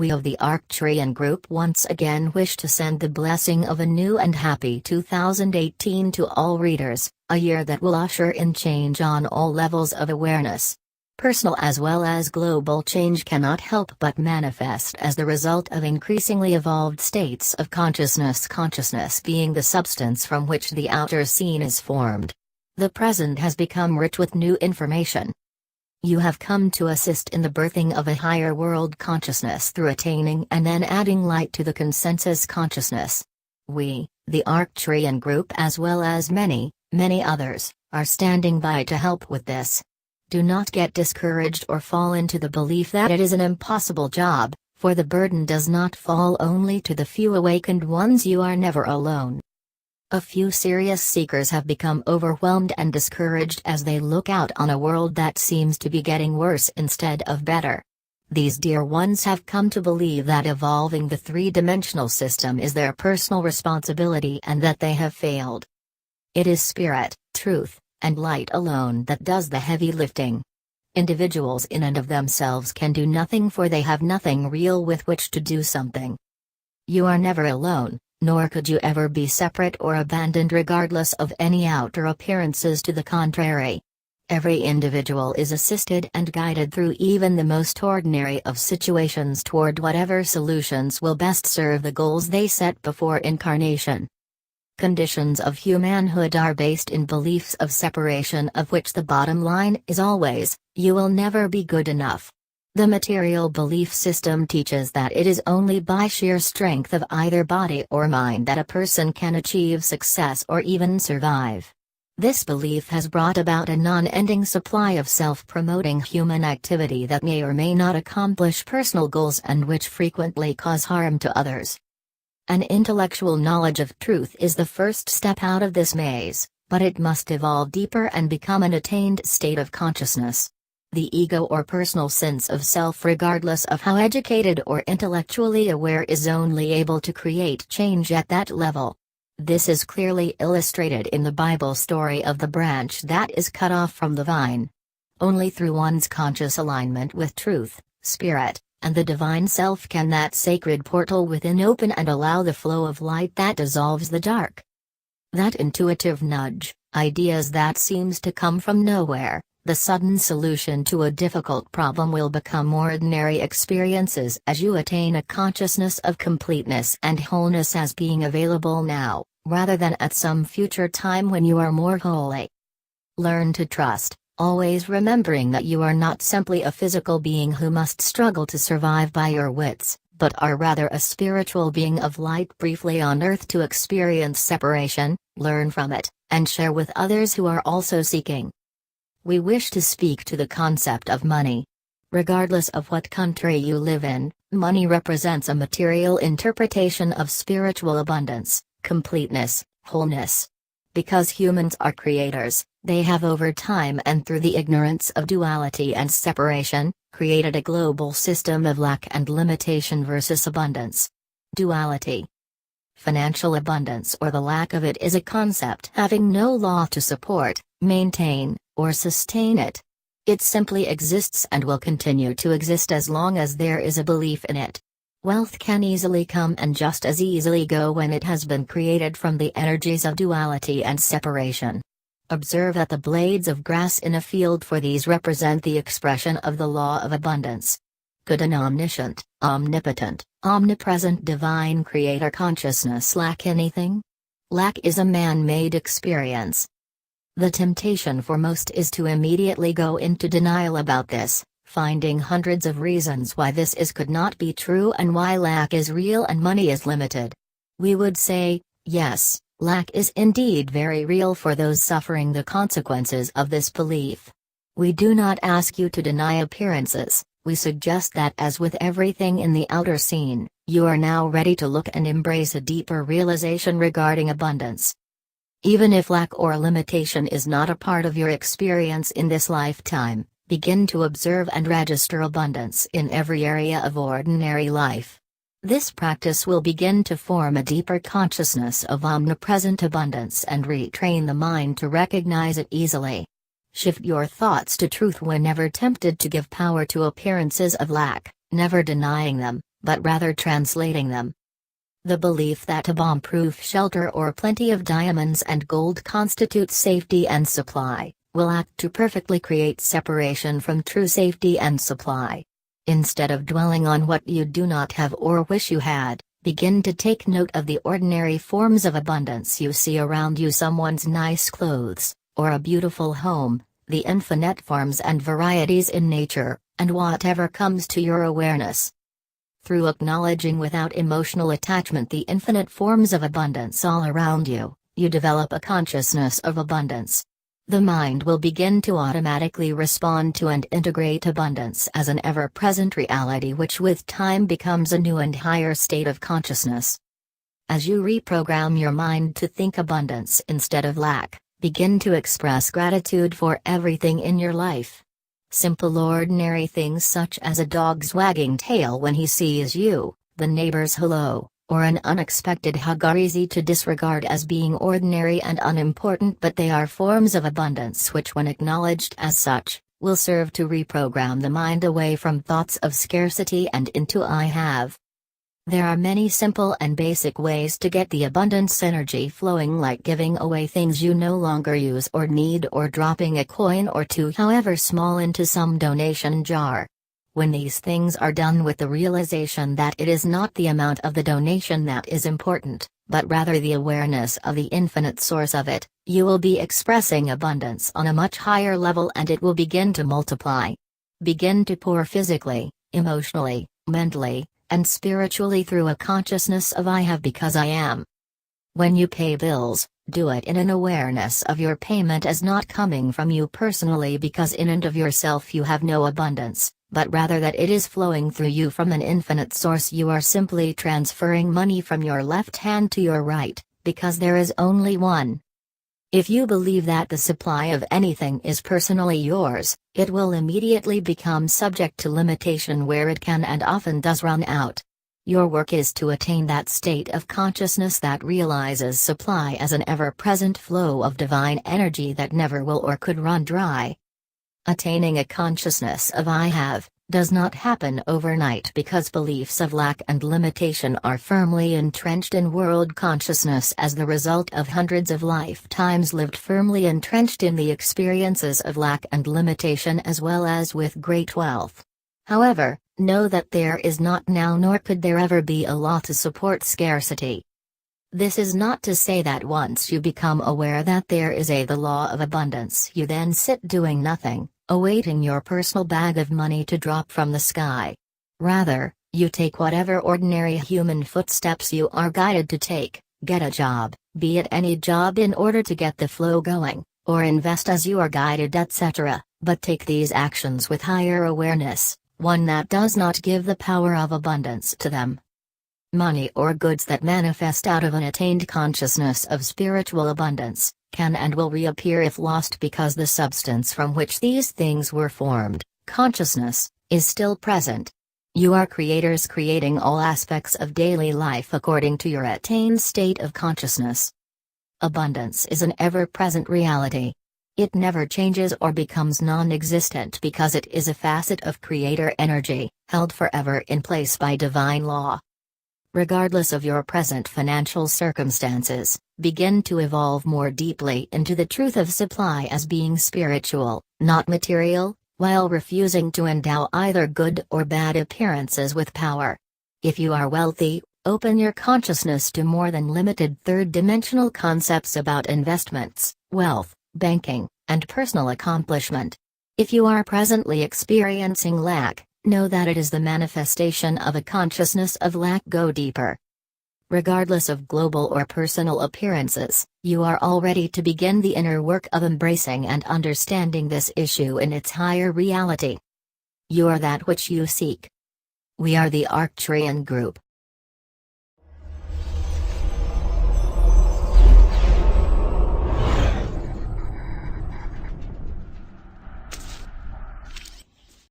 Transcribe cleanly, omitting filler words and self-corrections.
We of the Arcturian Group once again wish to send the blessing of a new and happy 2018 to all readers, a year that will usher in change on all levels of awareness. Personal as well as global change cannot help but manifest as the result of increasingly evolved states of consciousness, consciousness being the substance from which the outer scene is formed. The present has become rich with new information. You have come to assist in the birthing of a higher world consciousness through attaining and then adding light to the consensus consciousness. We, the Arcturian Group as well as many, many others, are standing by to help with this. Do not get discouraged or fall into the belief that it is an impossible job, for the burden does not fall only to the few awakened ones. You are never alone. A few serious seekers have become overwhelmed and discouraged as they look out on a world that seems to be getting worse instead of better. These dear ones have come to believe that evolving the three-dimensional system is their personal responsibility and that they have failed. It is spirit, truth, and light alone that does the heavy lifting. Individuals in and of themselves can do nothing, for they have nothing real with which to do something. You are never alone, nor could you ever be separate or abandoned regardless of any outer appearances to the contrary. Every individual is assisted and guided through even the most ordinary of situations toward whatever solutions will best serve the goals they set before incarnation. Conditions of humanhood are based in beliefs of separation, of which the bottom line is always, you will never be good enough. The material belief system teaches that it is only by sheer strength of either body or mind that a person can achieve success or even survive. This belief has brought about a non-ending supply of self-promoting human activity that may or may not accomplish personal goals and which frequently cause harm to others. An intellectual knowledge of truth is the first step out of this maze, but it must evolve deeper and become an attained state of consciousness. The ego or personal sense of self, regardless of how educated or intellectually aware, is only able to create change at that level. This is clearly illustrated in the Bible story of the branch that is cut off from the vine. Only through one's conscious alignment with truth, spirit, and the divine self can that sacred portal within open and allow the flow of light that dissolves the dark. That intuitive nudge, ideas that seems to come from nowhere, the sudden solution to a difficult problem will become ordinary experiences as you attain a consciousness of completeness and wholeness as being available now, rather than at some future time when you are more holy. Learn to trust, always remembering that you are not simply a physical being who must struggle to survive by your wits, but are rather a spiritual being of light briefly on earth to experience separation, learn from it, and share with others who are also seeking. We wish to speak to the concept of money. Regardless of what country you live in, money represents a material interpretation of spiritual abundance, completeness, wholeness. Because humans are creators, they have over time and through the ignorance of duality and separation, created a global system of lack and limitation versus abundance. Duality. Financial abundance or the lack of it is a concept having no law to support, maintain, or sustain it. It simply exists and will continue to exist as long as there is a belief in it. Wealth can easily come and just as easily go when it has been created from the energies of duality and separation. Observe at the blades of grass in a field, for these represent the expression of the law of abundance. Could an omniscient, omnipotent, omnipresent divine creator consciousness lack anything? Lack is a man-made experience. The temptation for most is to immediately go into denial about this, finding hundreds of reasons why this could not be true and why lack is real and money is limited. We would say, yes, lack is indeed very real for those suffering the consequences of this belief. We do not ask you to deny appearances, we suggest that as with everything in the outer scene, you are now ready to look and embrace a deeper realization regarding abundance. Even if lack or limitation is not a part of your experience in this lifetime, begin to observe and register abundance in every area of ordinary life. This practice will begin to form a deeper consciousness of omnipresent abundance and retrain the mind to recognize it easily. Shift your thoughts to truth whenever tempted to give power to appearances of lack, never denying them, but rather translating them. The belief that a bomb-proof shelter or plenty of diamonds and gold constitutes safety and supply, will act to perfectly create separation from true safety and supply. Instead of dwelling on what you do not have or wish you had, begin to take note of the ordinary forms of abundance you see around you: someone's nice clothes, or a beautiful home, the infinite forms and varieties in nature, and whatever comes to your awareness. Through acknowledging without emotional attachment the infinite forms of abundance all around you, you develop a consciousness of abundance. The mind will begin to automatically respond to and integrate abundance as an ever-present reality, which with time becomes a new and higher state of consciousness. As you reprogram your mind to think abundance instead of lack, begin to express gratitude for everything in your life. Simple ordinary things such as a dog's wagging tail when he sees you, the neighbor's hello, or an unexpected hug are easy to disregard as being ordinary and unimportant, but they are forms of abundance which, when acknowledged as such, will serve to reprogram the mind away from thoughts of scarcity and into I have. There are many simple and basic ways to get the abundance energy flowing, like giving away things you no longer use or need, or dropping a coin or two, however small, into some donation jar. When these things are done with the realization that it is not the amount of the donation that is important, but rather the awareness of the infinite source of it, you will be expressing abundance on a much higher level, and it will begin to multiply. Begin to pour physically, emotionally, mentally, and spiritually through a consciousness of I have because I am. When you pay bills, do it in an awareness of your payment as not coming from you personally, because in and of yourself you have no abundance, but rather that it is flowing through you from an infinite source. You are simply transferring money from your left hand to your right, because there is only one. If you believe that the supply of anything is personally yours, it will immediately become subject to limitation, where it can and often does run out. Your work is to attain that state of consciousness that realizes supply as an ever-present flow of divine energy that never will or could run dry. Attaining a consciousness of I have does not happen overnight, because beliefs of lack and limitation are firmly entrenched in world consciousness as the result of hundreds of lifetimes lived firmly entrenched in the experiences of lack and limitation, as well as with great wealth. However, know that there is not now, nor could there ever be, a law to support scarcity. This is not to say that once you become aware that there is the law of abundance, you then sit doing nothing, awaiting your personal bag of money to drop from the sky. Rather, you take whatever ordinary human footsteps you are guided to take, get a job, be it any job, in order to get the flow going, or invest as you are guided, etc., but take these actions with higher awareness, one that does not give the power of abundance to them. Money or goods that manifest out of an attained consciousness of spiritual abundance can and will reappear if lost, because the substance from which these things were formed, consciousness, is still present. You are creators, creating all aspects of daily life according to your attained state of consciousness. Abundance is an ever-present reality. It never changes or becomes non-existent, because it is a facet of creator energy, held forever in place by divine law. Regardless of your present financial circumstances, begin to evolve more deeply into the truth of supply as being spiritual, not material, while refusing to endow either good or bad appearances with power. If you are wealthy, open your consciousness to more than limited third-dimensional concepts about investments, wealth, banking, and personal accomplishment. If you are presently experiencing lack, know that it is the manifestation of a consciousness of lack. Go deeper. Regardless of global or personal appearances, you are all ready to begin the inner work of embracing and understanding this issue in its higher reality. You are that which you seek. We are the Arcturian Group.